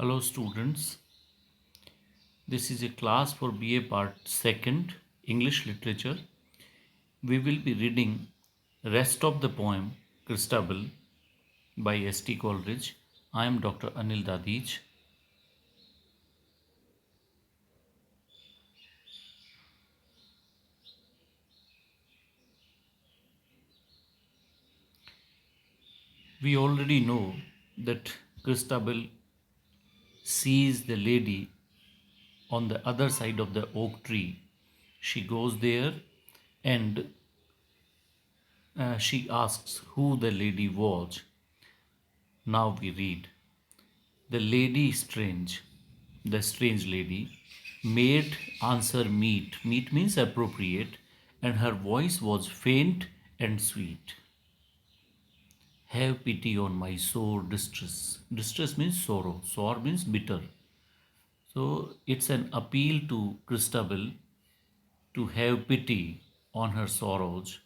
Hello students, this is a class for BA Part 2nd English Literature. We will be reading rest of the poem Christabel by S.T. Coleridge. I am Dr. Anil Dadij. We already know that Christabel sees the lady on the other side of the oak tree. She goes there and she asks who the lady was. Now we read. The lady strange, the strange lady, made answer meet. Meet means appropriate, and her voice was faint and sweet. Have pity on my sore distress. Distress means sorrow. Sore means bitter. So it's an appeal to Christabel to have pity on her sorrows.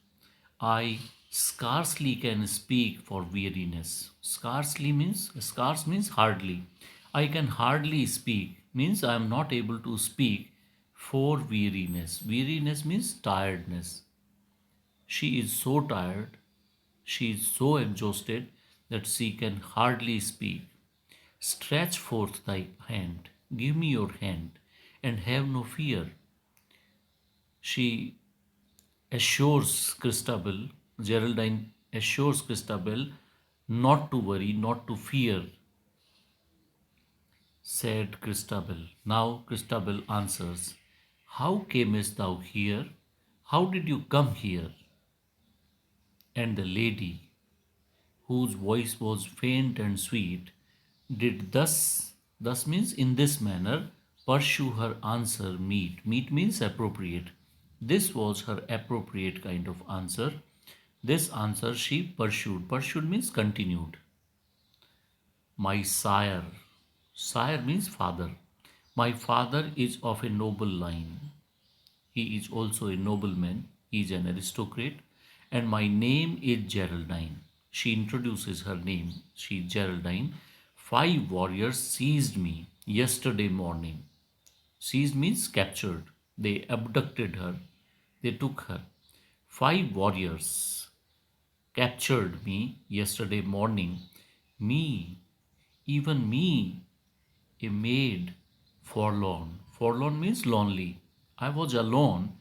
I scarcely can speak for weariness. Scarce means hardly. I can hardly speak means I am not able to speak for weariness. Weariness means tiredness. She is so tired, she is so exhausted that she can hardly speak. Stretch forth thy hand, give me your hand, and have no fear. She assures Christabel, Geraldine assures Christabel not to worry, not to fear, said Christabel. Now Christabel answers, how camest thou here? How did you come here? And the lady, whose voice was faint and sweet, did thus means in this manner, pursue her answer meet. Meet means appropriate. This was her appropriate kind of answer. This answer she pursued. Pursued means continued. My sire. Sire means father. My father is of a noble line. He is also a nobleman. He is an aristocrat. And my name is Geraldine. She introduces her name. She is Geraldine. 5 warriors seized me yesterday morning. Seized means captured. They abducted her. They took her. 5 warriors captured me yesterday morning. Me, even me, a maid, forlorn. Forlorn means lonely. I was alone,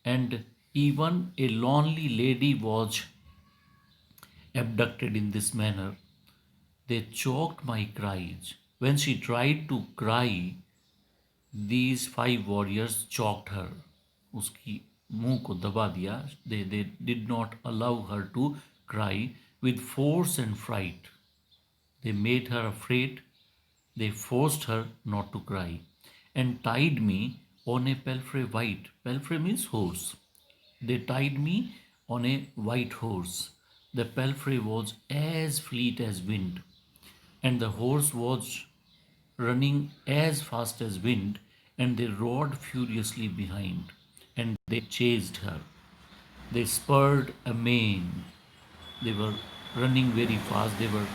and even a lonely lady was abducted in this manner. They choked my cries. When she tried to cry, these 5 warriors choked her. उसकी मुंह को दबा दिया. They did not allow her to cry with force and fright. They made her afraid. They forced her not to cry and tied me on a palfrey white. Palfrey means horse. They tied me on a white horse. The palfrey was as fleet as wind, and the horse was running as fast as wind, and they rode furiously behind, and they chased her. They spurred amain. They were running very fast, they were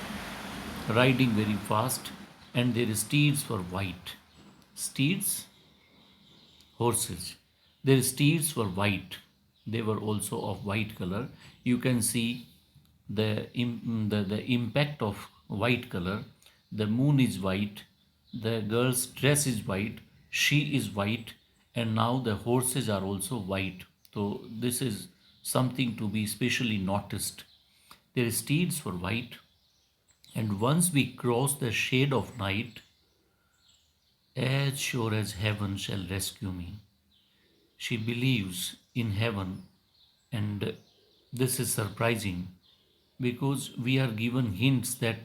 riding very fast, and their steeds were white. Steeds, horses. Their steeds were white. They were also of white color. You can see the impact of white color. The moon is white. The girl's dress is white. She is white. And now the horses are also white. So this is something to be specially noticed. Their steeds were white. And once we cross the shade of night, as sure as heaven shall rescue me. She believes in heaven, and this is surprising because we are given hints that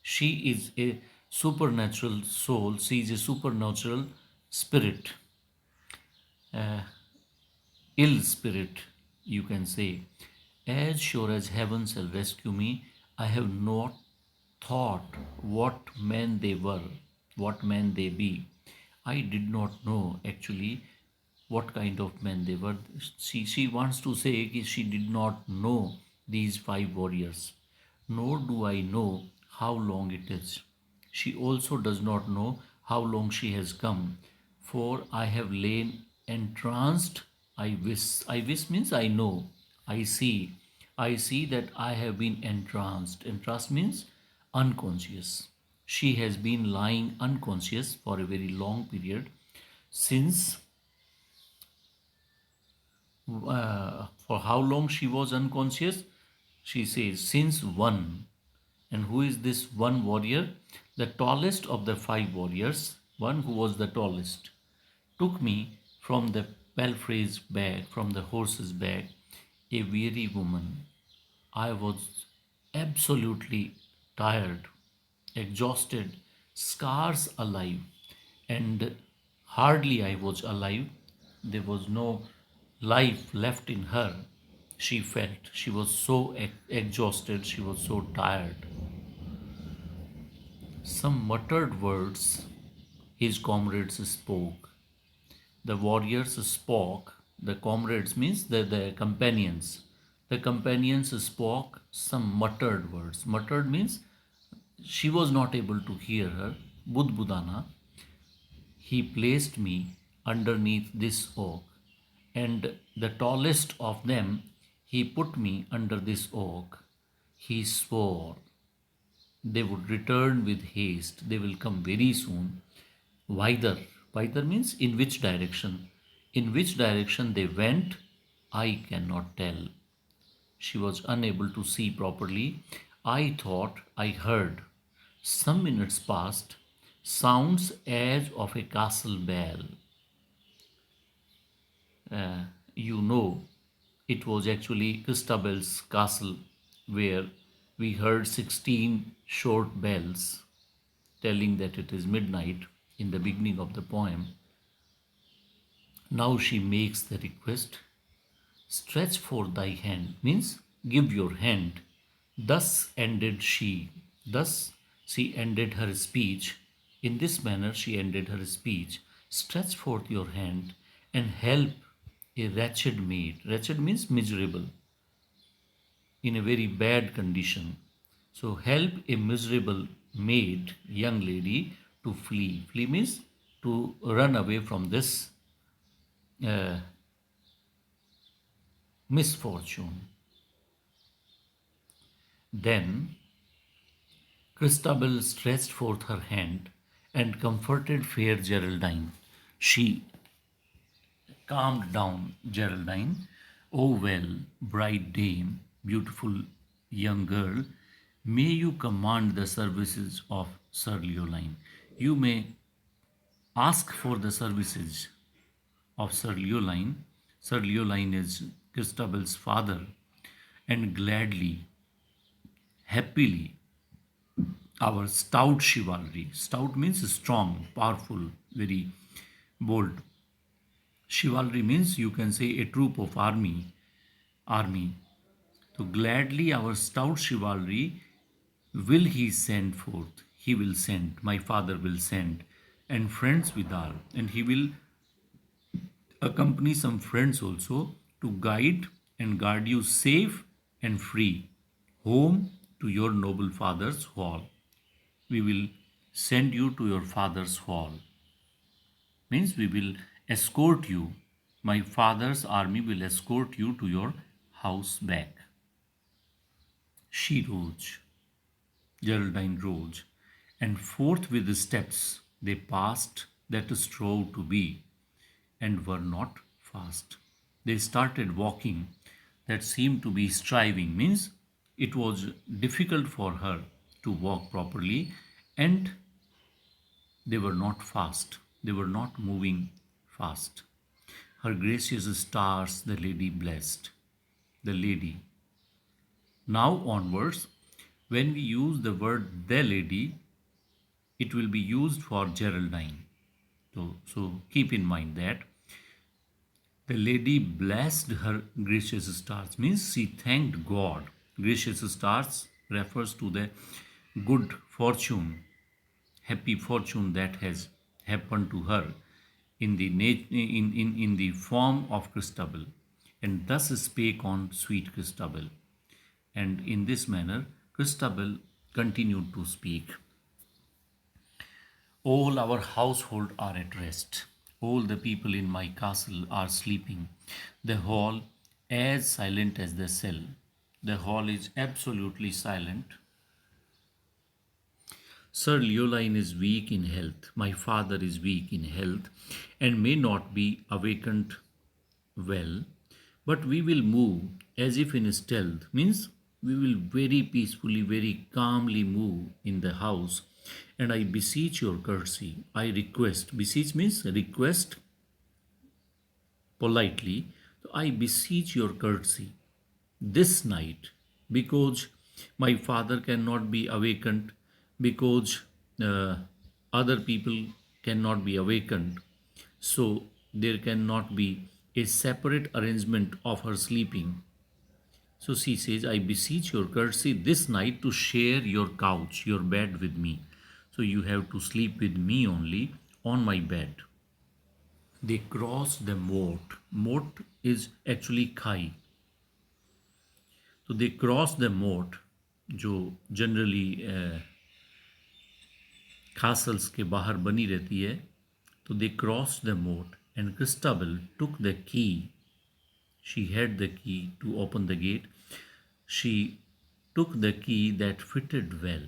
she is a supernatural soul, she is a supernatural spirit, uh, ill spirit, you can say. As sure as heaven shall rescue me, I have not thought what men they were, what men they be. I did not know actually what kind of men they were. She wants to say that she did not know these 5 warriors, nor do I know how long it is. She also does not know how long she has come, for I have lain entranced. I wish means I know. I see. I see that I have been entranced. Entranced means unconscious. She has been lying unconscious for a very long period since for how long she was unconscious? She says, since one. And who is this one warrior? The tallest of the five warriors, one who was the tallest, took me from the palfrey's back, from the horse's back, a weary woman. I was absolutely tired, exhausted, scarce alive, and hardly I was alive. There was no life left in her. She felt she was so exhausted, she was so tired. Some muttered words his comrades spoke. The warriors spoke. The comrades means the companions. The companions spoke some muttered words. Muttered means she was not able to hear her. Budbudana. He placed me underneath this oak, and the tallest of them, he put me under this oak. He swore they would return with haste. They will come very soon. Whither? Whither means in which direction? In which direction they went, I cannot tell. She was unable to see properly. I thought I heard. Some minutes passed. Sounds as of a castle bell. Uh, you know, it was actually Christabel's castle where we heard 16 short bells telling that it is midnight in the beginning of the poem. Now she makes the request, stretch forth thy hand, means give your hand. Thus ended she. Thus she ended her speech. In this manner she ended her speech. Stretch forth your hand and help a wretched maid. Wretched means miserable, in a very bad condition. So help a miserable maid, young lady, to flee. Flee means to run away from this uh, misfortune. Then Christabel stretched forth her hand and comforted fair Geraldine. She calmed down Geraldine. Oh, well, bright dame, beautiful young girl, may you command the services of Sir Leoline. You may ask for the services of Sir Leoline. Sir Leoline is Christabel's father, and gladly, happily, our stout chivalry. Stout means strong, powerful, very bold. Chivalry means you can say a troop of army. So gladly our stout chivalry will he send forth. He will send, my father will send, and friends with all. And he will accompany some friends also to guide and guard you safe and free home to your noble father's hall. We will send you to your father's hall. Means we will escort you. My father's army will escort you to your house back. She rose, Geraldine rose, and forth with the steps they passed that strove to be, and were not fast. They started walking that seemed to be striving, means it was difficult for her to walk properly, and they were not fast. They were not moving fast. Her gracious stars the lady blessed. The lady. Now onwards, when we use the word the lady, it will be used for Geraldine. So keep in mind that the lady blessed her gracious stars, means she thanked God. Gracious stars refers to the good fortune, happy fortune that has happened to her in the in the form of Christabel, and thus spake on sweet Christabel. And in this manner, Christabel continued to speak. All our household are at rest. All the people in my castle are sleeping. The hall as silent as the cell. The hall is absolutely silent. Sir Leoline is weak in health. My father is weak in health and may not be awakened well, but we will move as if in stealth. Means we will very peacefully, very calmly move in the house. And I beseech your courtesy. I request. Beseech means request politely. So I beseech your courtesy this night, because my father cannot be awakened, because uh, other people cannot be awakened, so there cannot be a separate arrangement of her sleeping. So she says, I beseech your courtesy this night to share your couch, your bed with me. So you have to sleep with me only on my bed. They cross the moat. Moat is actually khai. तो they cross the मोट, जो generally castles के बाहर बनी रहती है. तो they cross the moat and Christabel took the key. She had the key to open the gate. She took the key that fitted well.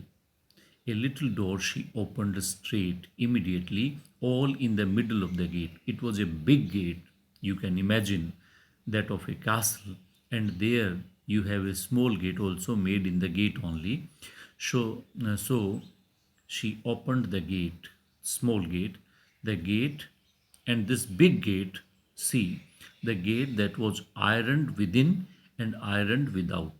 A little door she opened straight, immediately, all in the middle of the gate. It was a big gate, you can imagine, that of a castle, and there you have a small gate also made in the gate only. So she opened the gate, small gate, the gate, and this big gate, see, the gate that was ironed within and ironed without,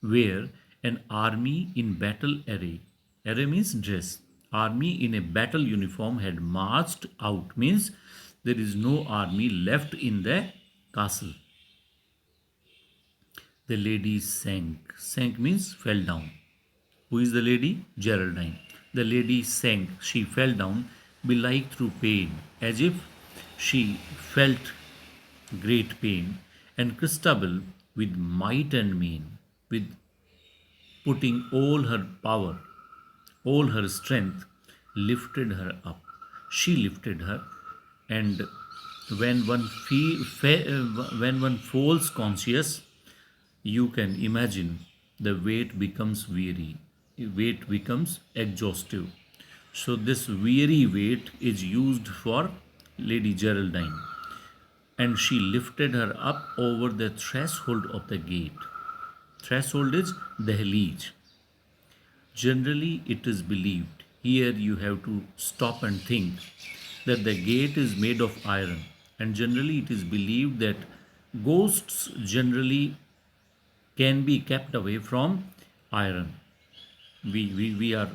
where an army in battle array, array means dress, army in a battle uniform had marched out, means there is no army left in the castle. The lady sank. Sank means fell down. Who is the lady? Geraldine. The lady sank. She fell down, belike through pain, as if she felt great pain. And Christabel, with might and main, with putting all her power, all her strength, lifted her up. She lifted her, and when one falls conscious, you can imagine the weight becomes weary, weight becomes exhaustive. So this weary weight is used for Lady Geraldine, and she lifted her up over the threshold of the gate. Threshold is dehleej. Generally, it is believed, here you have to stop and think, that the gate is made of iron, and generally it is believed that ghosts generally can be kept away from iron. We are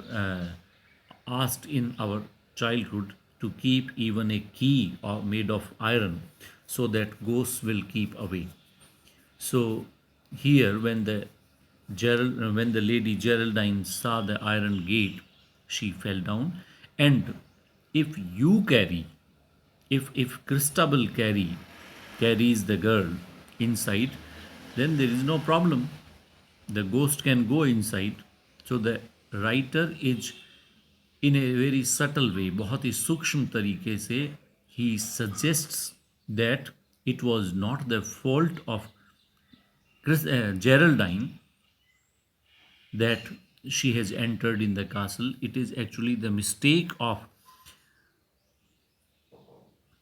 asked in our childhood to keep even a key made of iron, so that ghosts will keep away. So here, when the lady Geraldine saw the iron gate, she fell down. And if you carry, if Christabel carries the girl inside, then there is no problem. The ghost can go inside. So the writer is in a very subtle way, बहुत ही सूक्ष्म तरीके से, he suggests that it was not the fault of Geraldine that she has entered in the castle. It is actually the mistake of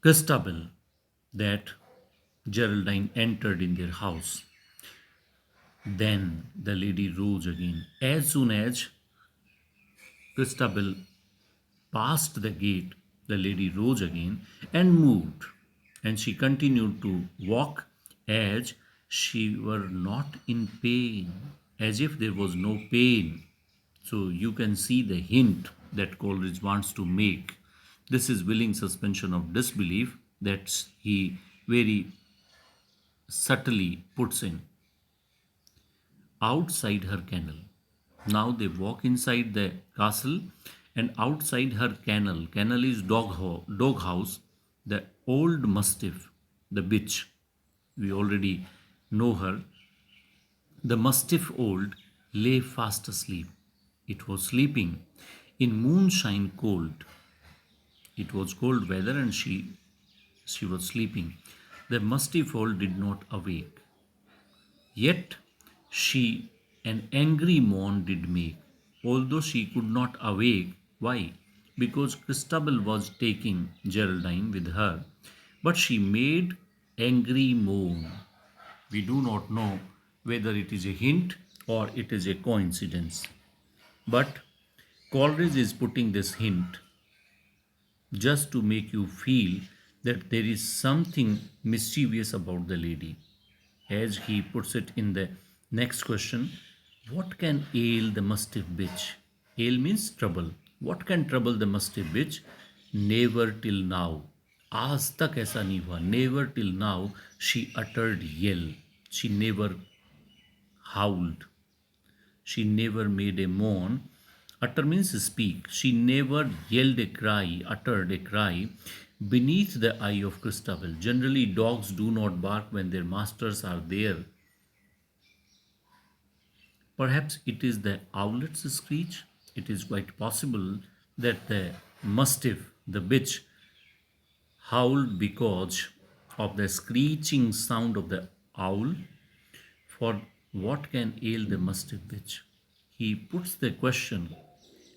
Christabel that Geraldine entered in their house. Then the lady rose again. As soon as Christabel passed the gate, the lady rose again and moved, and she continued to walk as she were not in pain, as if there was no pain. So you can see the hint that Coleridge wants to make. This is willing suspension of disbelief that he very subtly puts in. Outside her kennel. Now they walk inside the castle, and outside her kennel. Kennel is dog house. The old mastiff, the bitch. We already know her. The mastiff old lay fast asleep. It was sleeping in moonshine cold. It was cold weather and she was sleeping. The musty fowl did not awake. Yet she an angry moan did make, although she could not awake. Why? Because Christabel was taking Geraldine with her, but she made angry moan. We do not know whether it is a hint or it is a coincidence. But Coleridge is putting this hint just to make you feel that there is something mischievous about the lady. As he puts it in the next question, what can ail the mastiff bitch? Ail means trouble. What can trouble the mastiff bitch? Never till now. आज तक ऐसा नहीं हुआ. Never till now she uttered yell. She never howled. She never made a moan. Utter means speak. She never yelled a cry, uttered a cry beneath the eye of Christabel. Generally, dogs do not bark when their masters are there. Perhaps it is the owlet's screech. It is quite possible that the mastiff, the bitch, howled because of the screeching sound of the owl. For what can ail the mastiff bitch? He puts the question,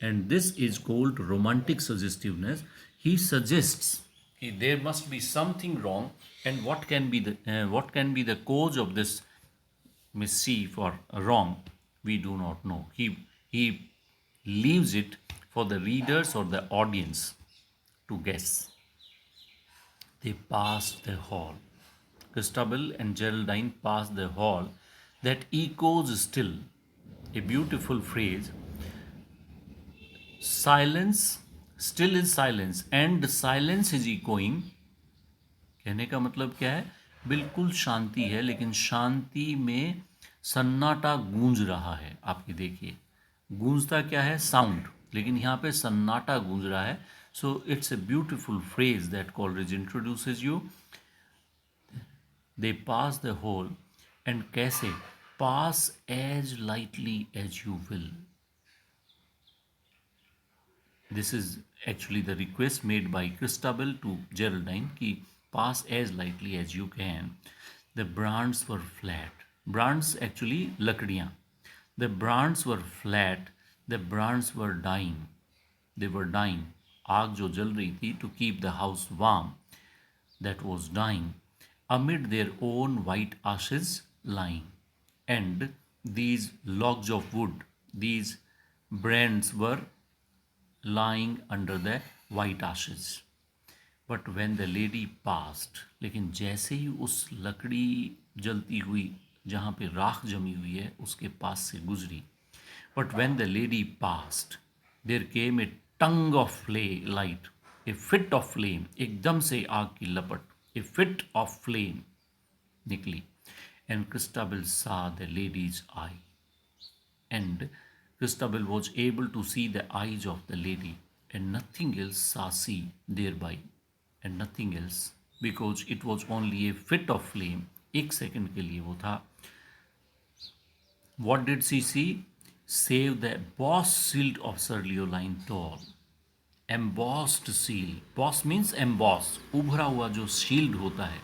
and this is called romantic suggestiveness. He suggests there must be something wrong, and what can be the cause of this mischief or wrong? We do not know. He leaves it for the readers or the audience to guess. They passed the hall. Christabel and Geraldine passed the hall that echoes still. A beautiful phrase. Silence, still is silence, and silence is echoing. कहने का मतलब क्या है? बिल्कुल शांति है, लेकिन शांति में सन्नाटा गूंज रहा है. आपकी देखिए, गूंजता क्या है? साउंड, लेकिन यहाँ पे सन्नाटा गूंज रहा है. So it's a beautiful phrase that Coleridge introduces you. They pass the whole, and कैसे? Pass as lightly as you will. This is actually the request made by Christabel to Geraldine कि pass as lightly as you can. The brands were flat. Brands actually लकड़ियाँ. The brands were flat. The brands were dying. They were dying. आग जो जल रही थी to keep the house warm, that was dying amid their own white ashes lying. And these logs of wood, these brands were lying under the white ashes. But when the lady passed, लेकिन जैसे ही उस लकड़ी जलती हुई जहाँ पे राख जमी हुई है उसके पास से गुजरी, but when the lady passed, there came a tongue of light, a fit of flame, एकदम से आग की लपट, a fit of flame निकली. And Christabel saw the lady's eye. And Christabel was able to see the eyes of the lady, and nothing else saw she thereby, and nothing else, because it was only a fit of flame. एक second के लिए वो था. What did she see? Save the embossed shield of Sir Leoline tall. Embossed seal. Boss means embossed. उभरा हुआ जो shield होता है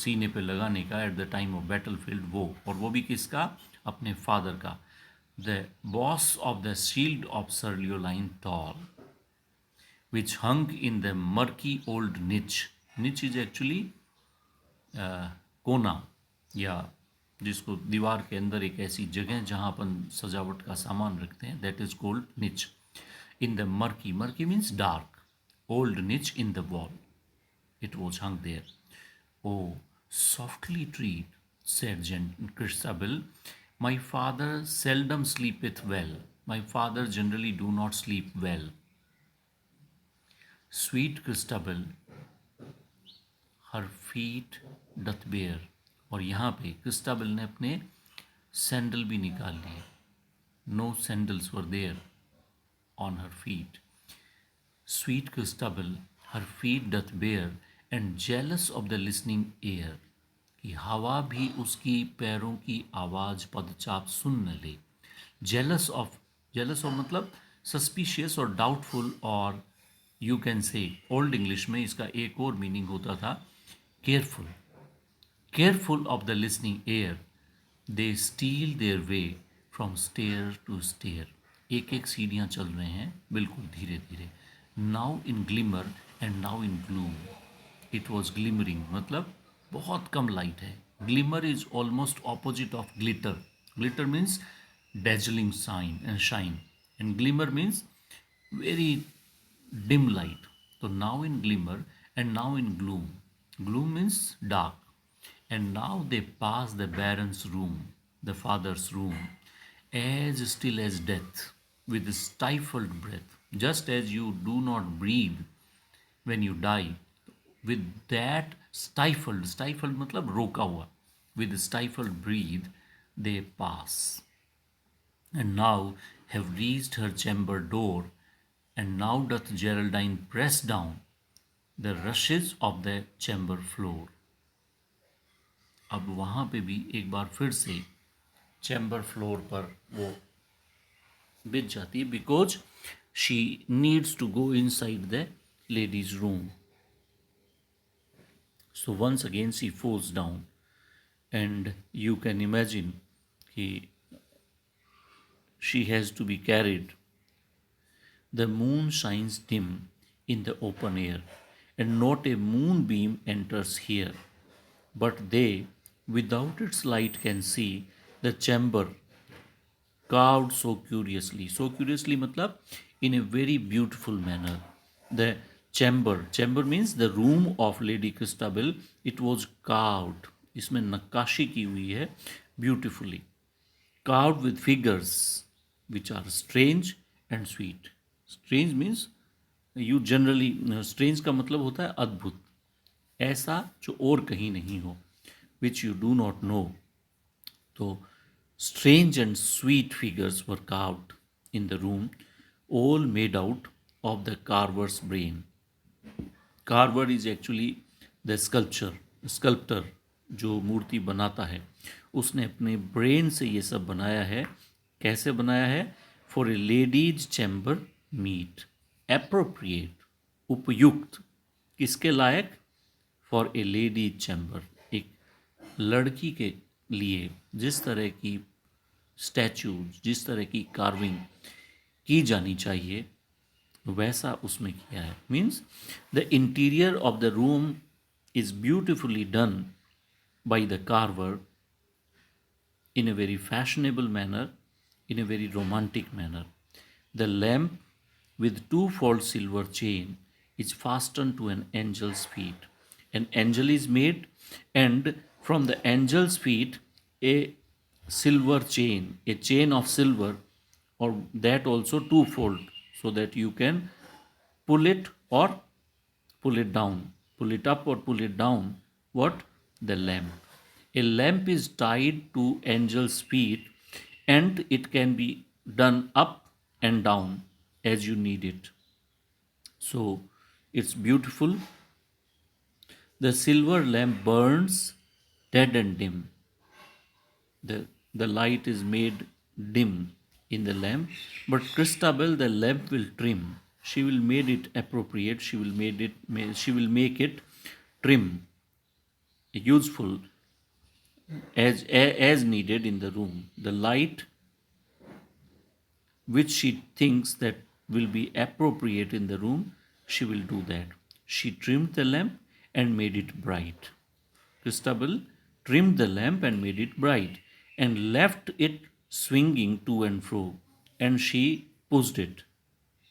सीने पे लगाने का at the time of battlefield, वो, और वो भी किसका? अपने फादर का. The boss of the shield of Sir Leoline tall, which hung in the murky old niche. Niche is actually कोना, या जिसको दीवार के अंदर एक ऐसी जगह जहाँ अपन सजावट का सामान रखते हैं, that is called niche. In the murky, murky means dark, old niche in the wall. It was hung there. Oh, softly treat, said Christabel. My father seldom sleepeth well. My father generally do not sleep well. Sweet Christabel, her feet doth bear. और यहाँ पे Christabel ने अपने sandal भी निकाल लिए. No sandals were there on her feet. Sweet Christabel, her feet doth bear, and jealous of the listening air. कि हवा भी उसकी पैरों की आवाज़ पदचाप सुन न ले. जेलस ऑफ मतलब सस्पिशियस और डाउटफुल और you can say old English में इसका एक और मीनिंग होता था careful, careful of the listening air, they steal their way from stair to stair. एक एक सीढ़ियाँ चल रहे हैं बिल्कुल धीरे धीरे। Now in glimmer and now in gloom, it was glimmering मतलब बहुत कम लाइट है। Glimmer is almost opposite of glitter. Glitter means dazzling shine and shine, and glimmer means very dim light. So now in glimmer and now in gloom. Gloom means dark. And now they pass the baron's room, the father's room, as still as death, with stifled breath, just as you do not breathe when you die. With that stifled मतलब रोका हुआ, with stifled breathe they pass, and now have reached her chamber door, and now doth Geraldine press down the rushes of the chamber floor. अब वहाँ पे भी एक बार फिर से चैम्बर फ्लोर पर वो बिछ जाती है, because she needs to go inside the ladies room. So once again she falls down, and you can imagine she has to be carried. The moon shines dim in the open air, and not a moonbeam enters here. But they, without its light, can see the chamber carved so curiously. So curiously, matlab, in a very beautiful manner. The chamber means the room of Lady Christabel. It was carved. इसमें नक्काशी की हुई है beautifully. Carved with figures which are strange and sweet. Strange means you generally, strange का मतलब होता है अद्भुत, ऐसा जो और कहीं नहीं हो, which you do not know. तो strange and sweet figures were carved in the room, all made out of the carver's brain. Carver is actually the sculptor जो मूर्ति बनाता है, उसने अपने ब्रेन से ये सब बनाया है. कैसे बनाया है? For a ladies chamber meet, appropriate, उपयुक्त, किसके लायक? फॉर ए लेडीज चैम्बर, एक लड़की के लिए जिस तरह की स्टैचूज, जिस तरह की कार्विंग की जानी चाहिए वैसा उसमें किया है. Means the interior of the room is beautifully done by the carver in a very fashionable manner, in a very romantic manner. The lamp with two-fold silver chain is fastened to an angel's feet. An angel is made, and from the angel's feet a silver chain, a chain of silver, or that also two-fold, so that you can pull it or pull it down, pull it up or pull it down. What? The lamp. A lamp is tied to angel's feet, and it can be done up and down as you need it. So it's beautiful. The silver lamp burns dead and dim. The light is made dim in the lamp, but Christabel, the lamp will trim. She will make it appropriate. She will make it trim, useful, as needed in the room. The light which she thinks that will be appropriate in the room, she will do that. She trimmed the lamp and made it bright. Christabel trimmed the lamp and made it bright, and left it swinging to and fro, and she pushed it,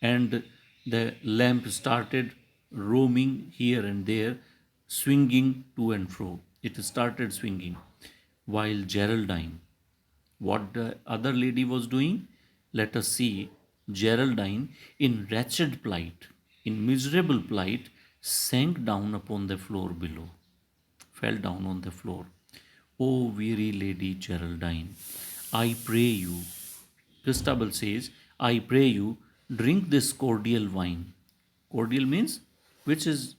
and the lamp started roaming here and there, swinging to and fro. It started swinging. While Geraldine, what the other lady was doing? Let us see. Geraldine, in wretched plight, in miserable plight, sank down upon the floor below, fell down on the floor. O weary Lady Geraldine, I pray you, Christabel says, I pray you, drink this cordial wine. Cordial means which is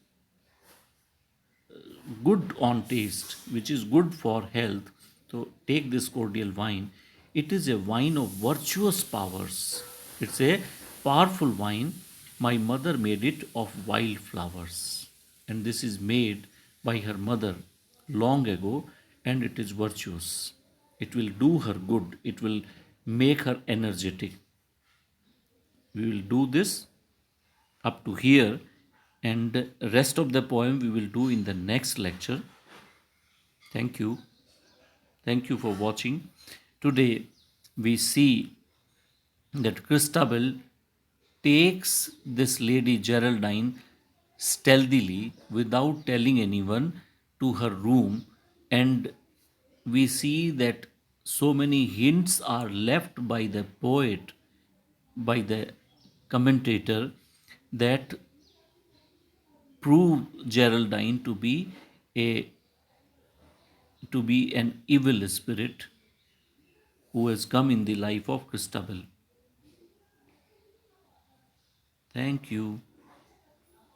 good on taste, which is good for health. So take this cordial wine. It is a wine of virtuous powers. It's a powerful wine, My mother made it of wildflowers, and this is made by her mother long ago, and it is virtuous. It will do her good, it will make her energetic. We will do this up to here, and rest of the poem we will do in the next lecture. Thank you. Thank you for watching. Today we see that Christabel takes this Lady Geraldine stealthily without telling anyone to her room, and we see that so many hints are left by the poet, by the commentator, that prove Geraldine a to be an evil spirit who has come in the life of Christabel. Thank you.